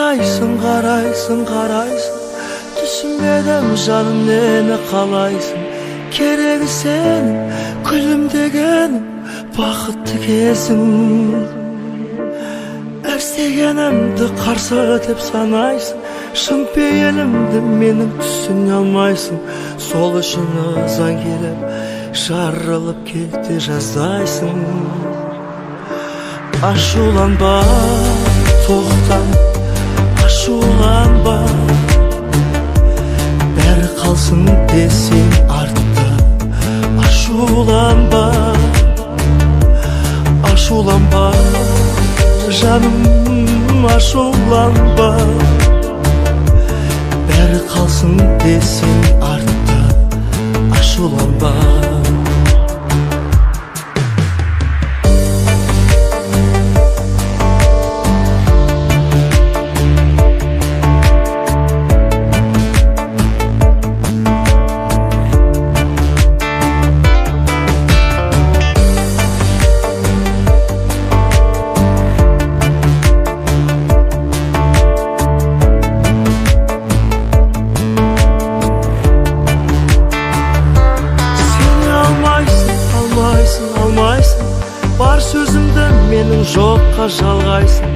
Қарайсың, қарайсың, қарайсың, түсінбедім жаным нені қалайсың. Керегі сенің күлімдегенім, бақытты кезің. Әрстегенімді қарсы деп санайсың, шын пейілімді менің түсіне алмайсың. Сол үшін ызаң келіп, жарылып келте жаздайсың. Ашуланба, тоқтан, ашуланба, бәрі қалсын десең артта. Ашуланба, ашуланба, жаным, ашуланба, бәрі қалсын десең артта. Ашуланба. Бар сөзімді менің жоққа жалғайсың.